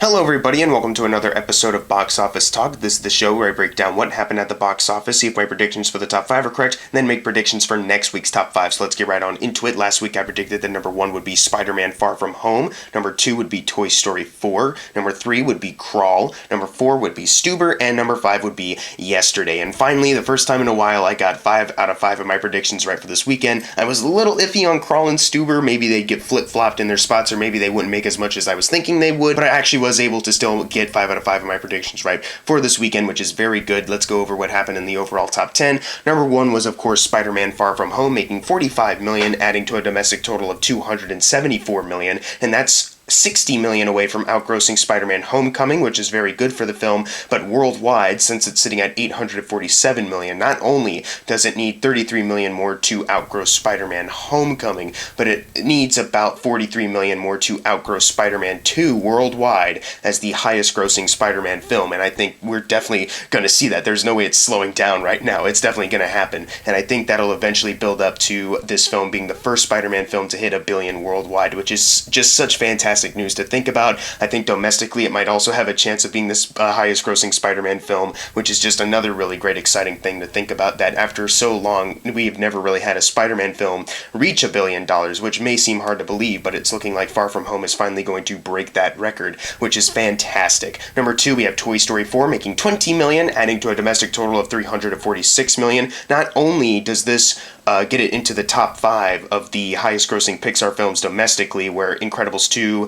Hello, everybody, and welcome to another episode of Box Office Talk. This is the show where I break down what happened at the box office, see if my predictions for the top 5 are correct, and then make predictions for next week's top 5. So let's get right on into it. Last week I predicted that number 1 would be Spider-Man Far From Home, number 2 would be Toy Story 4, number 3 would be Crawl, number 4 would be Stuber, and number 5 would be Yesterday. And finally, the first time in a while, I got 5 out of 5 of my predictions right for this weekend. I was a little iffy on Crawl and Stuber. Maybe they'd get flip-flopped in their spots, or maybe they wouldn't make as much as I was thinking they would, but I actually was able to still get 5 out of 5 of my predictions right for this weekend, which is very good. Let's go over what happened in the overall top 10. Number 1 was, of course, Spider-Man Far From Home, making $45 million, adding to a domestic total of $274 million, and that's $60 million away from outgrossing Spider-Man Homecoming, which is very good for the film, but worldwide, since it's sitting at $847 million, not only does it need $33 million more to outgross Spider-Man Homecoming, but it needs about $43 million more to outgross Spider-Man 2 worldwide as the highest grossing Spider-Man film, and I think we're definitely going to see that. There's no way it's slowing down right now. It's definitely going to happen, and I think that'll eventually build up to this film being the first Spider-Man film to hit $1 billion worldwide, which is just such fantastic news to think about. I think domestically it might also have a chance of being this highest grossing Spider-Man film, which is just another really great exciting thing to think about, that after so long we've never really had a Spider-Man film reach $1 billion, which may seem hard to believe, but it's looking like Far From Home is finally going to break that record, which is fantastic. Number 2, we have Toy Story 4 making $20 million, adding to a domestic total of $346 million. Not only does this get it into the top 5 of the highest grossing Pixar films domestically, where Incredibles 2,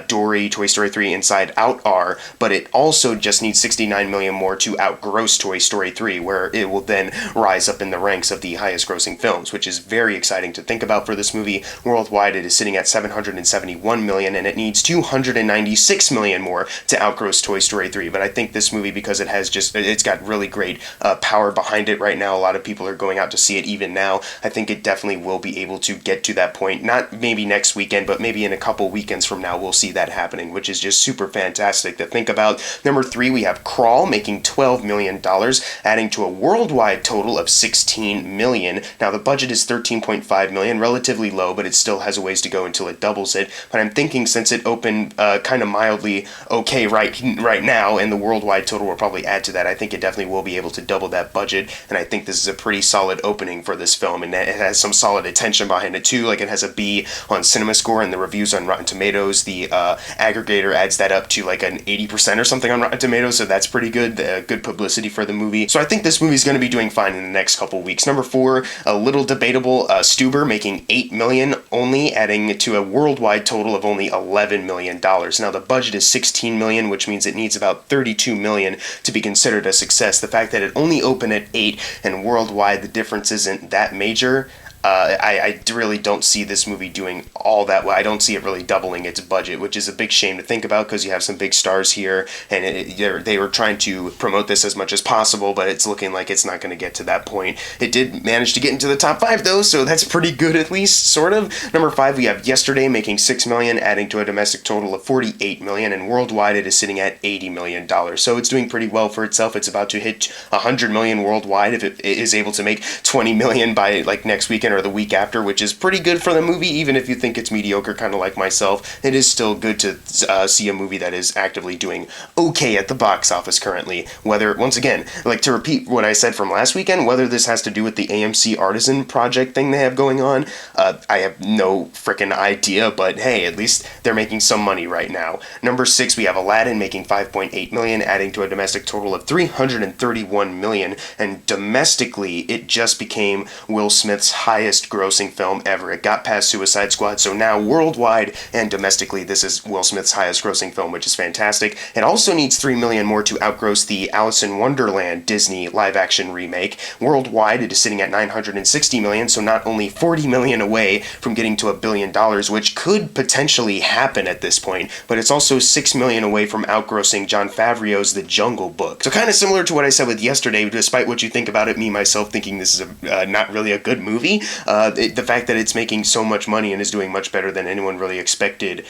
Dory, Toy Story 3, Inside Out are, but it also just needs $69 million more to outgross Toy Story 3, where it will then rise up in the ranks of the highest grossing films, which is very exciting to think about for this movie. Worldwide, it is sitting at $771 million, and it needs $296 million more to outgross Toy Story 3. But I think this movie, because it's got really great power behind it right now, a lot of people are going out to see it even now. I think it definitely will be able to get to that point, not maybe next weekend, but maybe in a couple weekends from now we'll see that happening, which is just super fantastic to think about. Number 3, we have Crawl making $12 million, adding to a worldwide total of $16 million. Now the budget is $13.5 million, relatively low, but it still has a ways to go until it doubles it. But I'm thinking since it opened kind of mildly okay right now, and the worldwide total will probably add to that, I think it definitely will be able to double that budget, and I think this is a pretty solid opening for this film, and it has some solid attention behind it too. Like, it has a B on CinemaScore, and the reviews on Rotten Tomatoes, the aggregator adds that up to like an 80% or something on Rotten Tomatoes, so that's pretty good. Good publicity for the movie. So I think this movie's going to be doing fine in the next couple weeks. Number 4, a little debatable, Stuber making $8 million only, adding to a worldwide total of only $11 million. Now the budget is $16 million, which means it needs about $32 million to be considered a success. The fact that it only opened at 8 and worldwide the difference isn't that major, I really don't see this movie doing all that well. I don't see it really doubling its budget, which is a big shame to think about because you have some big stars here, and they were trying to promote this as much as possible, but it's looking like it's not going to get to that point. It did manage to get into the top 5 though, so that's pretty good at least, sort of. Number 5, we have Yesterday making $6 million, adding to a domestic total of $48 million, and worldwide it is sitting at $80 million. So it's doing pretty well for itself. It's about to hit $100 million worldwide if it is able to make $20 million by like next weekend or the week after, which is pretty good for the movie. Even if you think it's mediocre, kind of like myself, it is still good to see a movie that is actively doing okay at the box office currently. Whether, once again, like to repeat what I said from last weekend, whether this has to do with the AMC Artisan project thing they have going on, I have no freaking idea, but hey, at least they're making some money right now. Number 6, we have Aladdin making $5.8 million, adding to a domestic total of $331 million, and domestically it just became Will Smith's highest grossing film ever. It got past Suicide Squad, so now worldwide and domestically this is Will Smith's highest grossing film, which is fantastic. It also needs $3 million more to outgross the Alice in Wonderland Disney live-action remake. Worldwide it is sitting at $960 million, so not only $40 million away from getting to $1 billion, which could potentially happen at this point, but it's also $6 million away from outgrossing Jon Favreau's The Jungle Book. So kind of similar to what I said with Yesterday, despite what you think about it, me myself thinking this is not really a good movie. The fact that it's making so much money and is doing much better than anyone really expected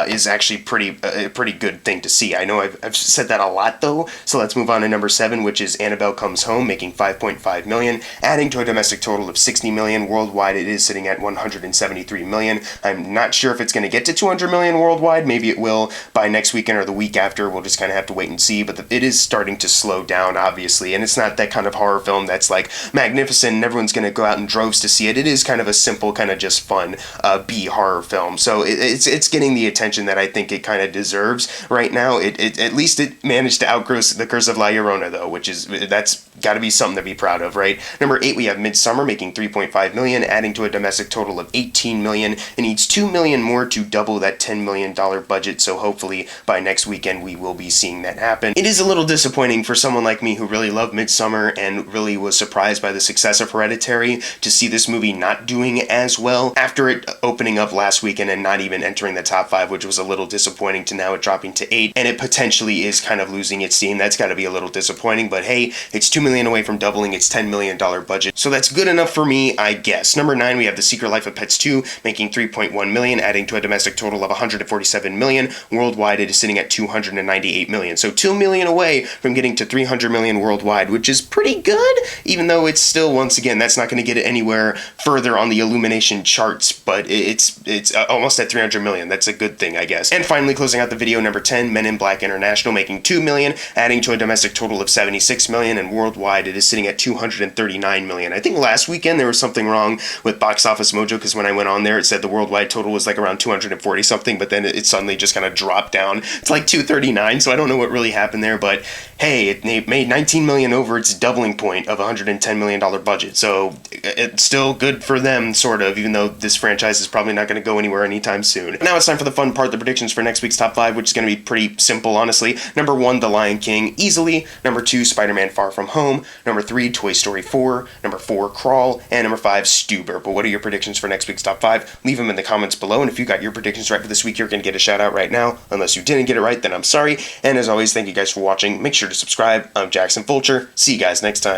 is actually a pretty good thing to see. I know I've said that a lot though, so let's move on to number 7, which is Annabelle Comes Home, making 5.5 million, adding to a domestic total of 60 million. Worldwide, it is sitting at 173 million. I'm not sure if it's going to get to 200 million worldwide. Maybe it will by next weekend or the week after. We'll just kind of have to wait and see, but it is starting to slow down, obviously, and it's not that kind of horror film that's like magnificent and everyone's going to go out in droves to see it. It is kind of a simple, kind of just fun B horror film, so it's getting the attention that I think it kind of deserves right now. At least it managed to outgrow The Curse of La Llorona, though, that's got to be something to be proud of, right? Number 8, we have Midsommar, making 3.5 million, adding to a domestic total of 18 million. It needs 2 million more to double that $10 million budget, so hopefully by next weekend we will be seeing that happen. It is a little disappointing for someone like me who really loved Midsommar and really was surprised by the success of Hereditary to see this movie not doing as well after it opening up last weekend and not even entering the top 5, which was a little disappointing, to now it dropping to 8, and it potentially is kind of losing its steam. That's got to be a little disappointing, but hey, it's 2 million away from doubling its $10 million budget, so that's good enough for me, I guess. Number 9, we have The Secret Life of Pets 2, making 3.1 million, adding to a domestic total of 147 million. Worldwide, it is sitting at 298 million, so 2 million away from getting to 300 million worldwide, which is pretty good, even though it's still, once again, that's not going to get it anywhere further on the Illumination charts, but it's almost at 300 million. That's a good thing, I guess. And finally, closing out the video, number 10, Men in Black International, making 2 million, adding to a domestic total of 76 million, and worldwide it is sitting at 239 million. I think last weekend there was something wrong with Box Office Mojo, because when I went on there it said the worldwide total was like around 240 something, but then it suddenly just kind of dropped down. It's like 239, so I don't know what really happened there, but hey, it made 19 million over its doubling point of $110 million budget, so it's still good for them, sort of, even though this franchise is probably not going to go anywhere anytime soon. Now it's time for the fun part, the predictions for next week's top 5, which is going to be pretty simple, honestly. Number 1, The Lion King, easily. Number 2, Spider-Man Far From Home. Number 3, Toy Story 4. Number 4, Crawl. And number 5, Stuber. But what are your predictions for next week's top 5? Leave them in the comments below, and if you got your predictions right for this week, you're going to get a shout out right now. Unless you didn't get it right, then I'm sorry. And as always, thank you guys for watching. Make sure to subscribe. I'm Jackson Fulcher. See you guys next time.